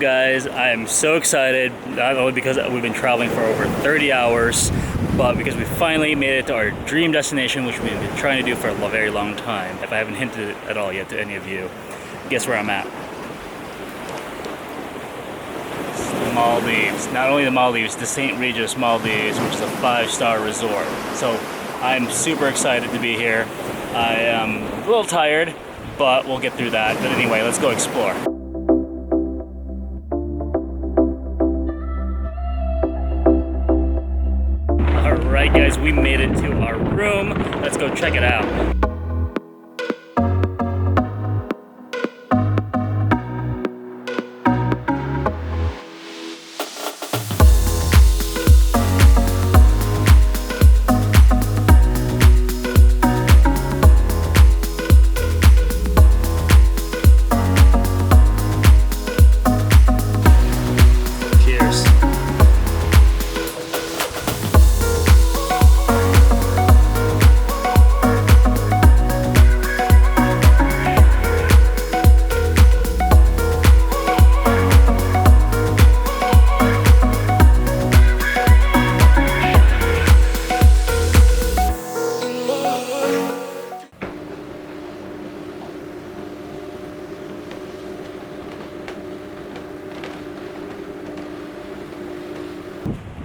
Guys, I am so excited, not only because we've been traveling for over 30 hours, but because we finally made it to our dream destination, which we've been trying to do for a very long time. If I haven't hinted it at all yet to any of you, guess where I'm at? It's the Maldives. Not only the Maldives, the St. Regis Maldives, which is a 5-star resort. So I'm super excited to be here. I am a little tired, but we'll get through that. But anyway, let's go explore. Alright guys, we made it to our room. Let's go check it out.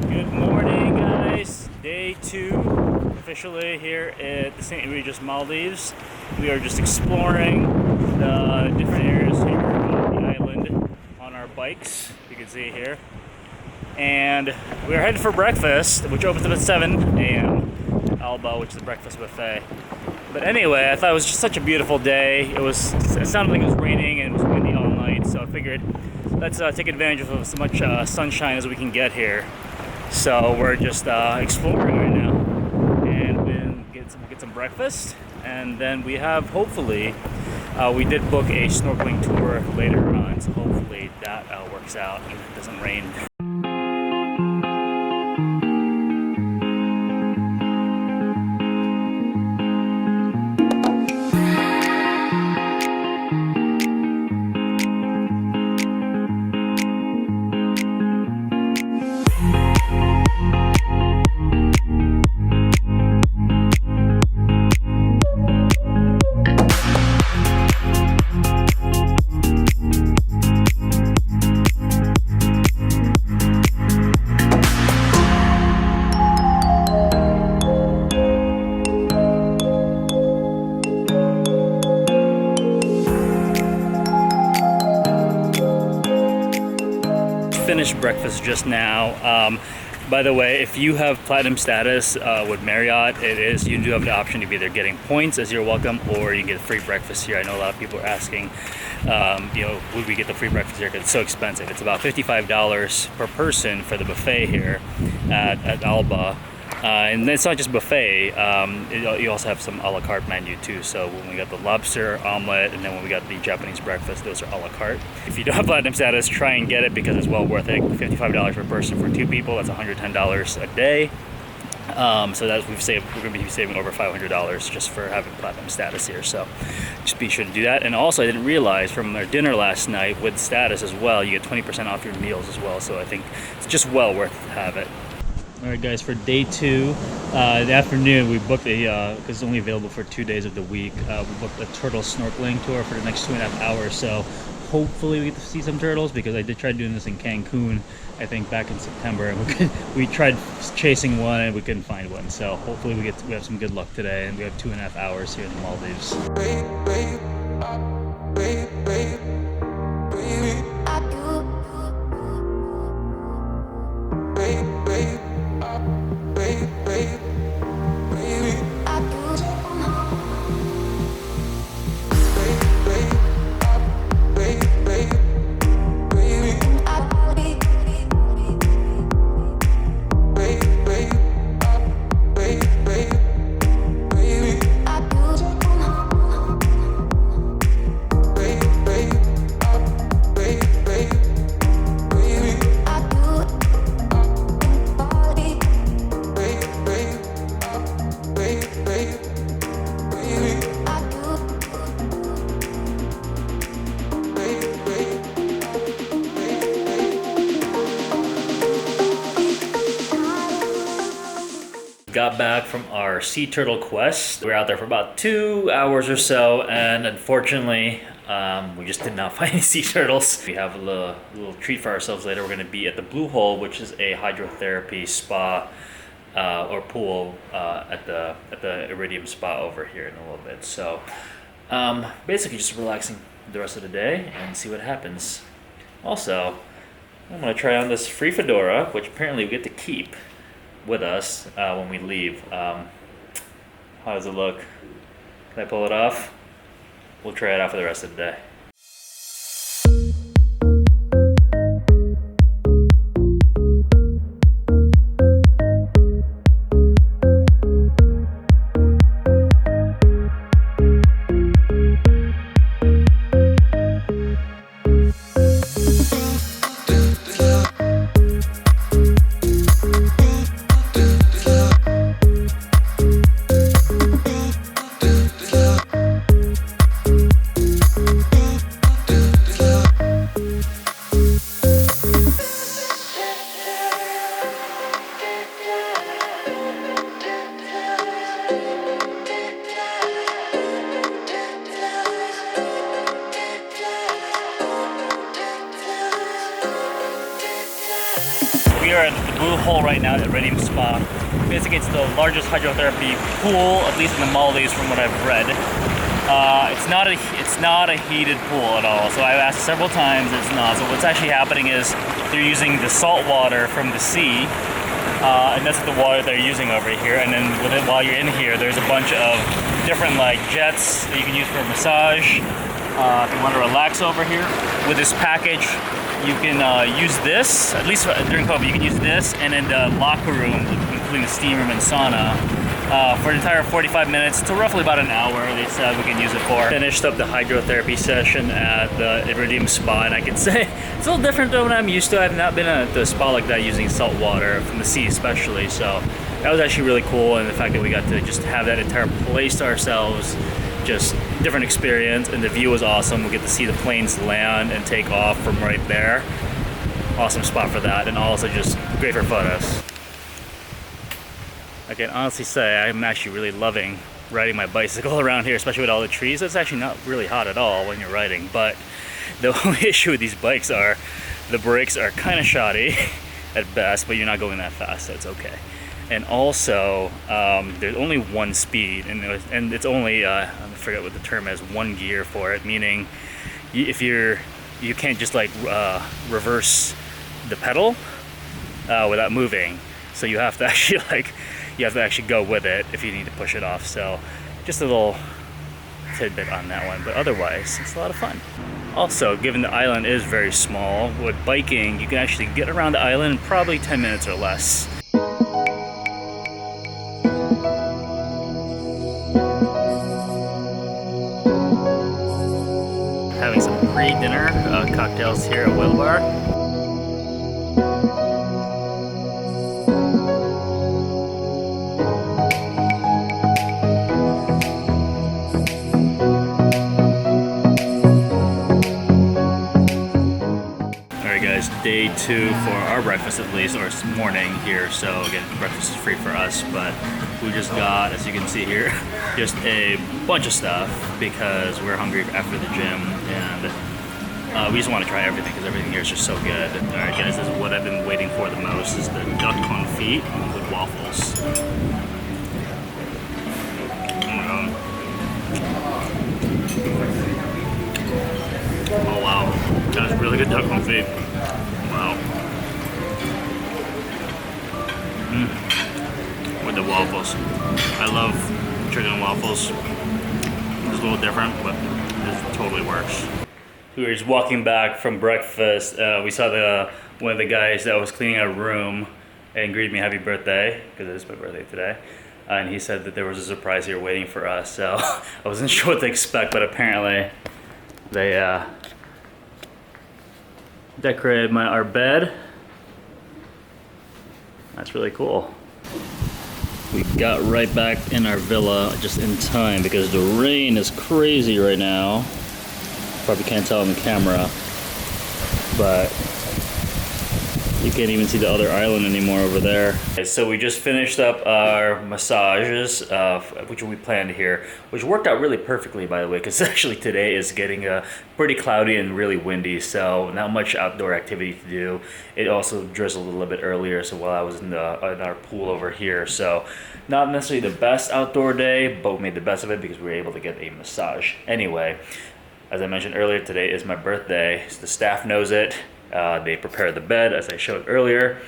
Good morning guys, day 2 officially here at the St. Regis Maldives. We are just exploring the different areas here on the island on our bikes, you can see here. And we're headed for breakfast, which opens up at 7 a.m. Alba, which is the breakfast buffet. But anyway, I thought it was just such a beautiful day. It sounded like it was raining and it was windy all night, so I figured let's take advantage of as much sunshine as we can get here. So we're just exploring right now, and we'll get some breakfast, and then we have, hopefully, we did book a snorkeling tour later on, so hopefully that works out and it doesn't rain. Finished breakfast just now. By the way, if you have platinum status with Marriott, you do have the option of either getting points as you're welcome, or you get free breakfast here. I know a lot of people are asking, would we get the free breakfast here because it's so expensive. It's about $55 per person for the buffet here at Alba. And it's not just buffet, you also have some a la carte menu too. So when we got the lobster omelet, and then when we got the Japanese breakfast, those are a la carte. If you don't have platinum status, try and get it because it's well worth it. $55 per person for 2 people, that's $110 a day. So that we're going to be saving over $500 just for having platinum status here. So just be sure to do that. And also, I didn't realize from our dinner last night with status as well, you get 20% off your meals as well. So I think it's just well worth to have it. Alright guys, for day 2, the afternoon we booked because it's only available for 2 days of the week. We booked a turtle snorkeling tour for the next 2.5 hours. So hopefully we get to see some turtles, because I did try doing this in Cancun, I think back in September, and we tried chasing one and we couldn't find one. So hopefully we have some good luck today, and we have 2.5 hours here in the Maldives. got back from our sea turtle quest. We were out there for about 2 hours or so, and unfortunately, we just did not find any sea turtles. We have a little treat for ourselves later. We're gonna be at the Blue Hole, which is a hydrotherapy spa or pool at the Iridium Spa over here in a little bit. So basically just relaxing the rest of the day and see what happens. Also, I'm gonna try on this free fedora, which apparently we get to keep with us when we leave. How does it look? Can I pull it off? We'll try it out for the rest of the day. We are at the Blue Hole right now at Iridium Spa. Basically, it's the largest hydrotherapy pool, at least in the Maldives, from what I've read. It's not a heated pool at all. So I've asked several times, it's not. So what's actually happening is they're using the salt water from the sea, and that's the water they're using over here. And then while you're in here, there's a bunch of different like jets that you can use for a massage. If you want to relax over here with this package, you can use this, at least during COVID, you can use this, and then the locker room, including the steam room and sauna, for an entire 45 minutes to roughly about an hour, they said we can use it for. Finished up the hydrotherapy session at the Iridium Spa, and I can say it's a little different than what I'm used to. I've not been at the spa like that using salt water, from the sea especially, so that was actually really cool, and the fact that we got to just have that entire place to ourselves, just different experience, and the view was awesome. We get to see the planes land and take off from right there. Awesome spot for that, and also just great for photos. I can honestly say I'm actually really loving riding my bicycle around here, especially with all the trees. It's actually not really hot at all when you're riding, but the only issue with these bikes are the brakes are kind of shoddy at best, but you're not going that fast, so it's okay. And also, there's only one speed, and it's only, I forget what the term is, one gear for it, meaning if you can't just like reverse the pedal without moving. So you have to actually go with it if you need to push it off. So just a little tidbit on that one, but otherwise it's a lot of fun. Also, given the island is very small, with biking you can actually get around the island in probably 10 minutes or less. Having some pre-dinner cocktails here at Whale Bar. Alright guys, day 2 for our breakfast at least, or it's morning here, so again, breakfast is free for us, but we just got, as you can see here, just a bunch of stuff because we're hungry after the gym, and we just want to try everything because everything here is just so good. Alright guys, this is what I've been waiting for the most, is the duck confit with waffles. Oh wow, that's really good duck confit. Wow. With the waffles. I love chicken and waffles. It's a little different, but it totally works. We were just walking back from breakfast. We saw one of the guys that was cleaning our room and greeted me happy birthday, because it is my birthday today. And he said that there was a surprise here waiting for us, so I wasn't sure what to expect, but apparently they decorated our bed. That's really cool. We got right back in our villa just in time because the rain is crazy right now. Probably can't tell on the camera, but You can't even see the other island anymore over there. So we just finished up our massages, which we planned here, which worked out really perfectly, by the way, because actually today is getting pretty cloudy and really windy, so not much outdoor activity to do. It also drizzled a little bit earlier, so while I was in our pool over here, so not necessarily the best outdoor day, but we made the best of it because we were able to get a massage. Anyway, as I mentioned earlier, today is my birthday. So the staff knows it. They prepared the bed, as I showed earlier.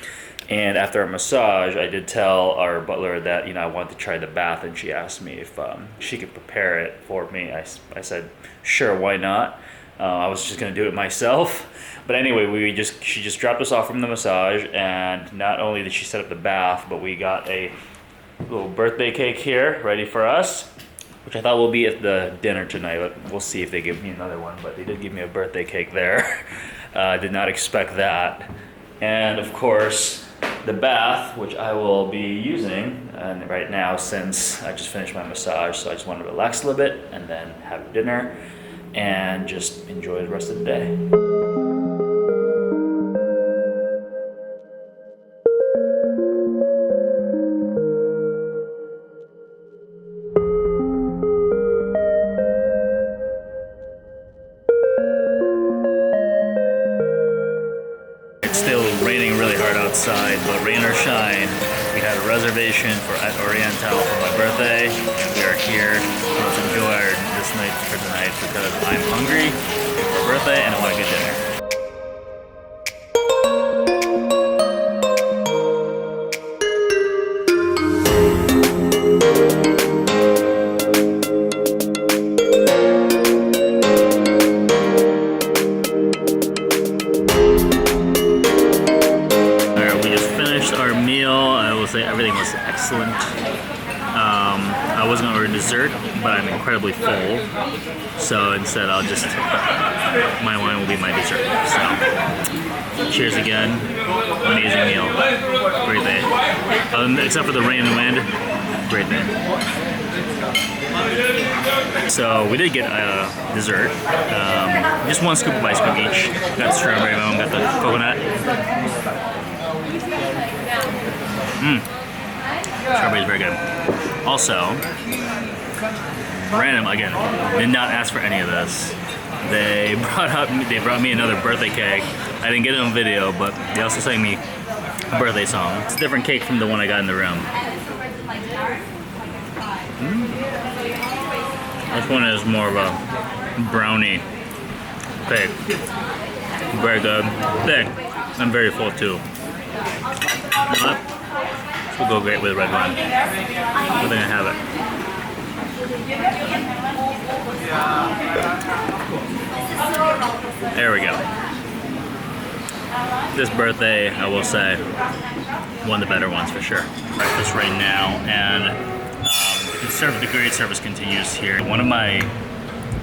And after our massage, I did tell our butler that, I wanted to try the bath, and she asked me if she could prepare it for me. I said, sure, why not? I was just gonna do it myself. But anyway, she just dropped us off from the massage, and not only did she set up the bath, but we got a little birthday cake here ready for us, which I thought will be at the dinner tonight, but we'll see if they give me another one. But they did give me a birthday cake there. I did not expect that. And of course, the bath, which I will be using right now since I just finished my massage. So I just want to relax a little bit and then have dinner and just enjoy the rest of the day. Outside, but rain or shine, we had a reservation at Oriental for my birthday, and we are here. Let's enjoy this night for tonight because I'm hungry for my birthday and I want a good dinner. Everything was excellent. I wasn't going to order dessert, but I'm incredibly full. So instead, my wine will be my dessert. So, cheers again. Amazing meal. Great day. Except for the rain and wind, great day. So we did get dessert. Just one scoop of ice cream each. Got the strawberry one, got the coconut. Strawberry is very good. Also, random again, did not ask for any of this. They brought me another birthday cake. I didn't get it on video, but they also sang me a birthday song. It's a different cake from the one I got in the room. This one is more of a brownie cake. Very good, thick, and very full too. This will go great with red wine. I think I have it. There we go. This birthday, I will say, one of the better ones for sure. Breakfast right now, and the great service continues here. One of my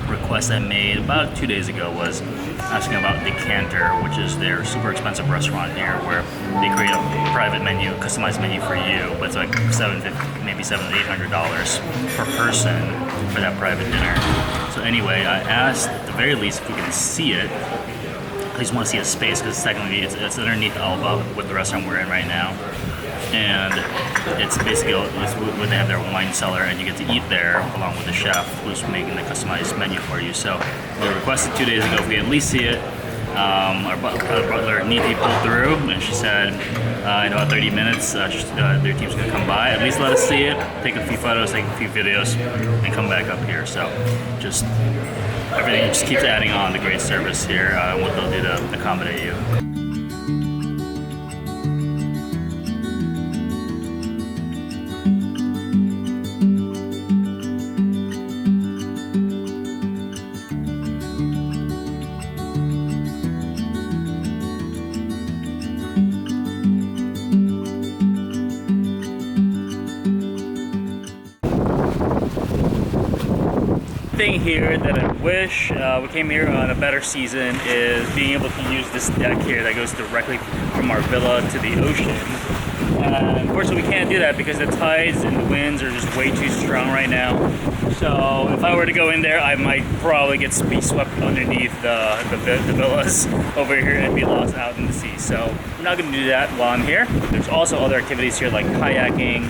request I made about 2 days ago was asking about Decanter, which is their super expensive restaurant here, where they create a private menu, customized menu for you, but it's like $750, maybe $700 to $800 per person for that private dinner. So anyway, I asked at the very least if we can see it. I just want to see the space because technically it's underneath Alba with the restaurant we're in right now. And it's basically where they have their wine cellar, and you get to eat there along with the chef who's making the customized menu for you. So we requested 2 days ago if we at least see it. Our butler Niti pulled through, and she said in about 30 minutes their team's gonna come by, at least let us see it, take a few photos, take a few videos, and come back up here. So just everything just keeps adding on the great service here, what they'll do to accommodate you. Thing here that I wish we came here on a better season is being able to use this deck here that goes directly from our villa to the ocean. Unfortunately, we can't do that because the tides and the winds are just way too strong right now. So if I were to go in there, I might probably be swept underneath the villas over here and be lost out in the sea. So I'm not going to do that while I'm here. There's also other activities here like kayaking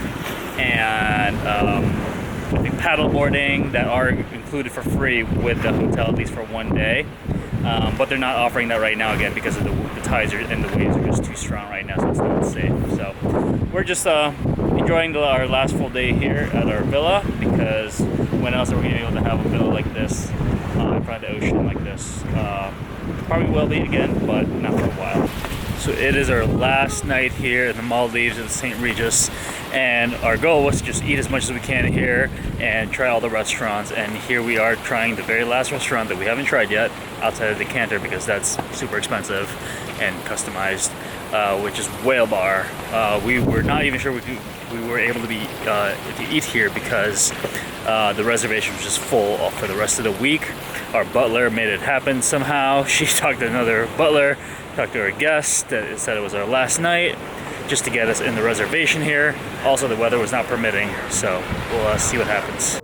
and I think paddle boarding that are included for free with the hotel, at least for one day. But they're not offering that right now again because of the tides and the waves are just too strong right now, so it's not safe. So we're just enjoying our last full day here at our villa, because when else are we going to be able to have a villa like this in front of the ocean like this? Probably will be again, but not for a while. So it is our last night here in the Maldives in St. Regis, and our goal was to just eat as much as we can here and try all the restaurants. And here we are trying the very last restaurant that we haven't tried yet outside of the Decanter, because that's super expensive and customized, which is Whale Bar. We were not even sure we were able to eat here because the reservation was just full for the rest of the week. Our butler made it happen somehow. She talked to another butler, talked to our guest that said it was our last night, just to get us in the reservation here. Also, the weather was not permitting, so we'll see what happens.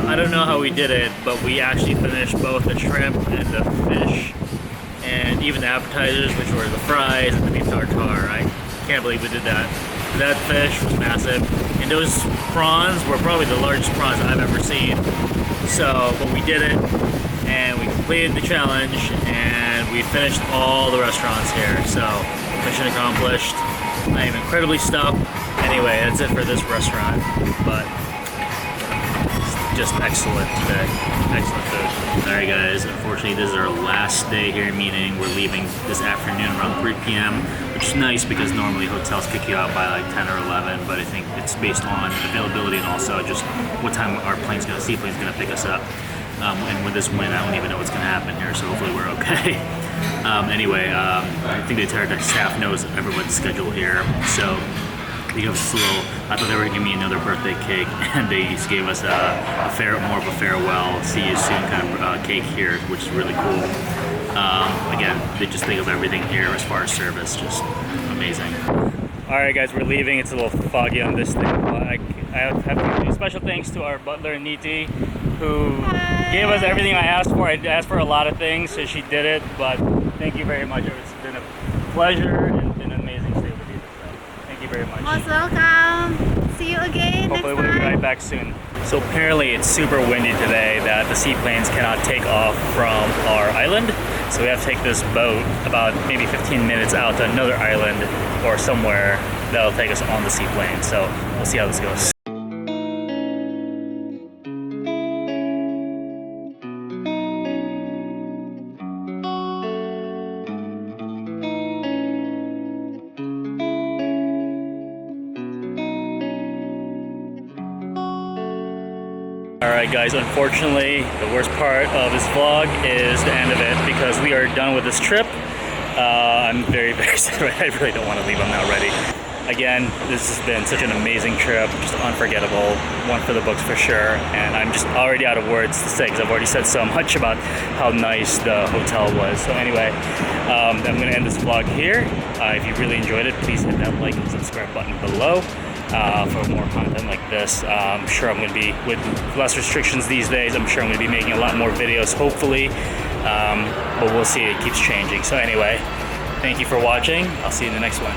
I don't know how we did it, but we actually finished both the shrimp and the fish, and even the appetizers, which were the fries and the beef tartare. I can't believe we did that. That fish was massive, and those prawns were probably the largest prawns I've ever seen. So, but we did it, and we completed the challenge, and we finished all the restaurants here. So, mission accomplished. I am incredibly stuffed. Anyway, that's it for this restaurant, but just excellent today. Excellent food. Alright guys, unfortunately this is our last day here meeting. We're leaving this afternoon around 3 p.m. which is nice because normally hotels kick you out by like 10 or 11, but I think it's based on availability and also just what time our seaplane's gonna pick us up. And with this wind, I don't even know what's gonna happen here, so hopefully we're okay. Anyway, I think the entire staff knows everyone's schedule here, so they gave us a little, I thought they were giving me another birthday cake, and they just gave us more of a farewell, see you soon kind of cake here, which is really cool. Again, they just think of everything here as far as service, just amazing. Alright guys, we're leaving. It's a little foggy on this thing, but I have to do special thanks to our butler, Niti, who gave us everything I asked for. I asked for a lot of things, so she did it, but thank you very much. It's been a pleasure and been an amazing stay with you. So, thank you very much. Most welcome. See you again. Hopefully we'll be right back soon. So apparently it's super windy today that the seaplanes cannot take off from our island. So we have to take this boat about maybe 15 minutes out to another island or somewhere that'll take us on the seaplane. So we'll see how this goes. Alright guys, unfortunately the worst part of this vlog is the end of it because we are done with this trip. I'm very sad. I really don't want to leave. I'm not ready. Again, this has been such an amazing trip, just unforgettable, one for the books for sure, and I'm just already out of words to say because I've already said so much about how nice the hotel was. So anyway, I'm going to end this vlog here. If you really enjoyed it, please hit that like and subscribe button below. For more content like this. I'm sure I'm going to be, with less restrictions these days, I'm sure I'm going to be making a lot more videos, hopefully, but we'll see, it keeps changing. So anyway, thank you for watching. I'll see you in the next one.